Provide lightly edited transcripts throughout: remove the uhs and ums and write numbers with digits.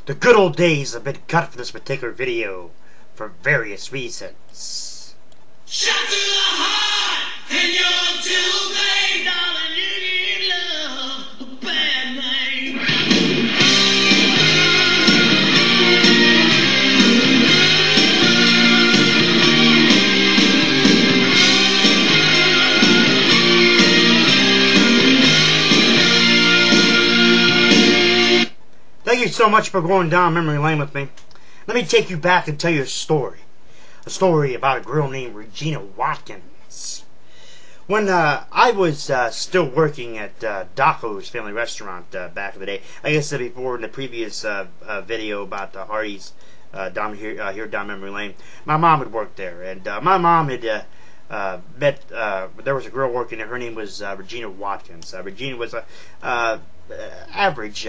The good old days have been cut from this particular video for various reasons. Shot to the heart, and you're too late, darling. You need love, a bad name. Thank you so much for going down memory lane with me. Let me take you back and tell you a story. A story about a girl named Regina Watkins. When I was still working at Daco's Family Restaurant back in the day, like I said before in the previous video about Hardee's down here down memory lane, my mom had worked there, and my mom had met. There was a girl working there. Her name was Regina Watkins. Regina was a average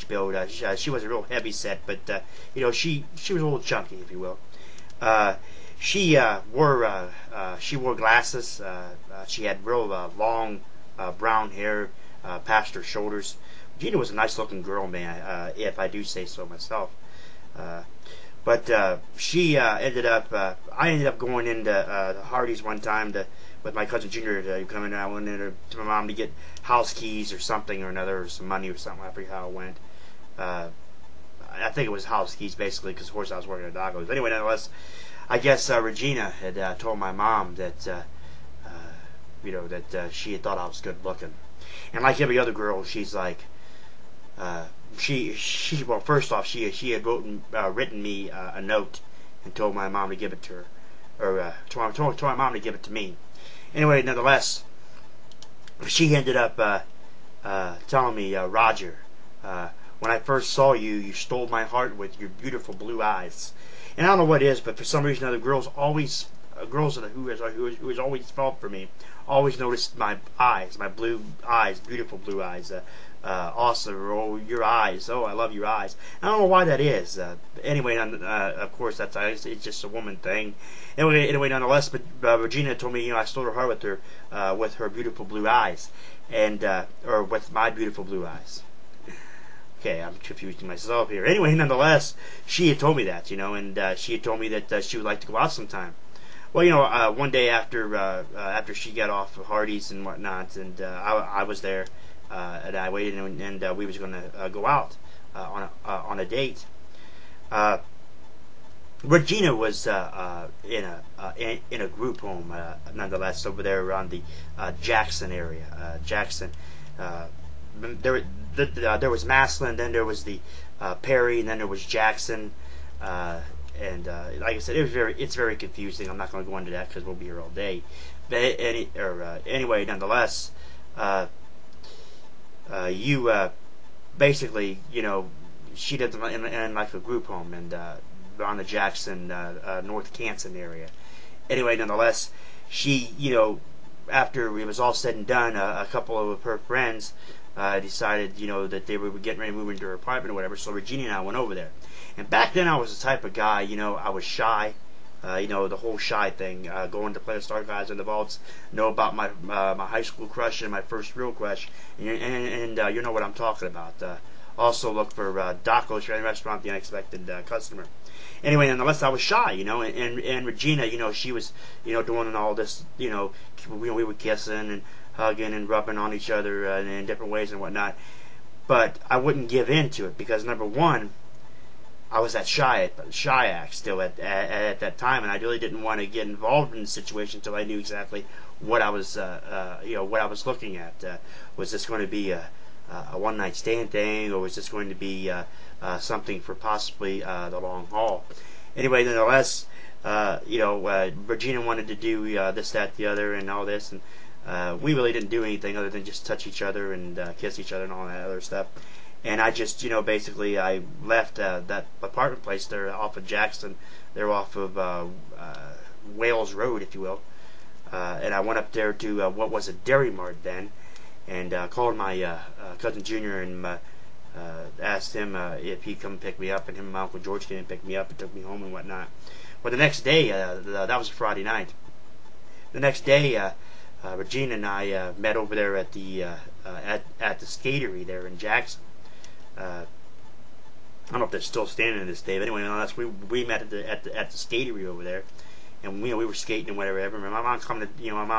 build. She was a real heavy set, but she was a little chunky, if you will. She wore glasses. She had real long brown hair past her shoulders. Regina was a nice looking girl, man, if I do say so myself. But she ended up. I ended up going into Hardee's one time with my cousin Junior to come in. I went in to my mom to get house keys or something or another, or some money or something. I forget how it went. I think it was house keys basically, because of course I was working at Dago's. Anyway, nonetheless, I guess Regina had told my mom that she had thought I was good looking, and like every other girl, she's like. Well, first off, she had written me a note and told my mom to give it to her, or told my mom to give it to me. Anyway, nonetheless, she ended up telling me, Roger, when I first saw you, you stole my heart with your beautiful blue eyes. And I don't know what it is, but for some reason, other girls always, who has always felt for me, always noticed my eyes, my blue eyes, beautiful blue eyes. Awesome, oh, your eyes, oh, I love your eyes. I don't know why that is. Anyway, of course, it's just a woman thing. Anyway, nonetheless, but Regina told me, I stole her heart with her beautiful blue eyes, and or with my beautiful blue eyes. Okay, I'm confusing myself here. Anyway, nonetheless, she had told me that, and she had told me that she would like to go out sometime. Well, one day after she got off of Hardee's and whatnot, and I was there. And I waited, and we was going to go out on a date. Regina was in a group home, nonetheless, over there around the Jackson area. Jackson. There was Maslin, then there was the Perry, and then there was Jackson. And like I said, it's very confusing. I'm not going to go into that because we'll be here all day. But anyway, nonetheless. Basically, she did in like a group home and on the Jackson, North Canson area. Anyway, nonetheless, she, after it was all said and done, a couple of her friends decided, that they were getting ready to move into her apartment or whatever. So Regina and I went over there. And back then, I was the type of guy, I was shy. The whole shy thing, going to play with Star Guys in the Vaults, know about my high school crush and my first real crush, and you know what I'm talking about. Also look for Daco's Family Restaurant, the unexpected customer. Anyway, nonetheless, I was shy, and Regina, she was, doing all this, we were kissing and hugging and rubbing on each other in different ways and whatnot. But I wouldn't give in to it because, number one, I was that shy act still at that time, and I really didn't want to get involved in the situation until I knew exactly what I was, what I was looking at. Was this going to be a one-night stand thing, or was this going to be something for possibly the long haul? Anyway, nonetheless, Regina wanted to do this, that, the other, and all this, and we really didn't do anything other than just touch each other and kiss each other and all that other stuff. And I just, basically I left that apartment place there off of Jackson. They're off of Wales Road, if you will. And I went up there to what was a Dairy Mart then, and called my cousin Junior and asked him if he'd come pick me up. And him and my Uncle George came and picked me up and took me home and whatnot. Well, the next day, that was a Friday night. The next day, Regina and I met over there at the skatery there in Jackson. I don't know if they're still standing to this day. But anyway, nonetheless, we met at the skatery over there, and we were skating and whatever. I remember my mom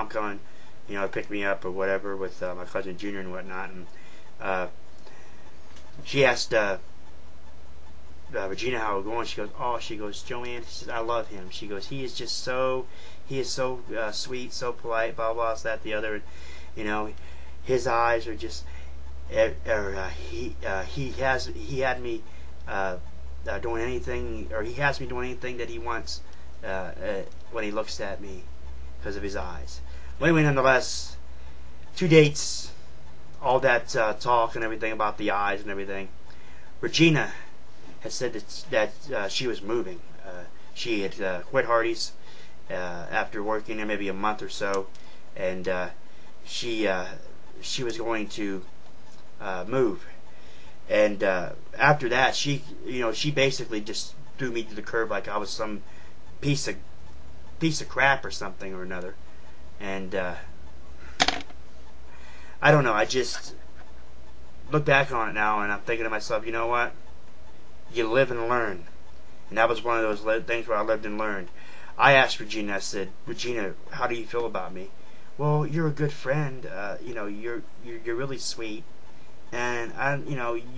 coming to pick me up or whatever with my cousin Junior and whatnot, and she asked Regina how we're going. She goes, "Oh," she goes, "Joanne," she says, "I love him." She goes, "He is so sweet, so polite, blah blah, this, that, the other." And, his eyes are just. He had me doing anything, or he has me doing anything that he wants when he looks at me because of his eyes. Well, anyway, nonetheless, 2 dates, all that talk and everything about the eyes and everything. Regina had said that she was moving. She had quit Hardee's after working there maybe a month or so, and she was going to move. And after that, she basically just threw me to the curb like I was some piece of crap or something or another. And I don't know. I just look back on it now, and I'm thinking to myself, you know what? You live and learn. And that was one of those things where I lived and learned. I asked Regina. I said, "Regina, how do you feel about me?" "Well, you're a good friend. You're really sweet. And you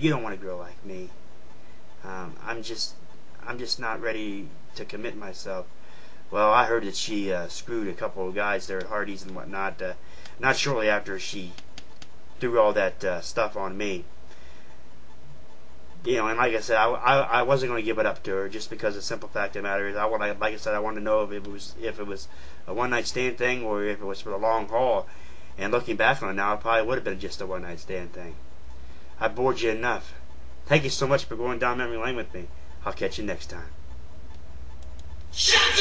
don't want a girl like me. I'm just not ready to commit myself." Well, I heard that she screwed a couple of guys there at Hardee's and whatnot. Not shortly after she threw all that stuff on me. And like I said, I wasn't going to give it up to her just because the simple fact of the matter is, like I said, I wanted to know if it was a one night stand thing or if it was for the long haul. And looking back on it now, it probably would have been just a one night stand thing. I bored you enough. Thank you so much for going down memory lane with me. I'll catch you next time. Shut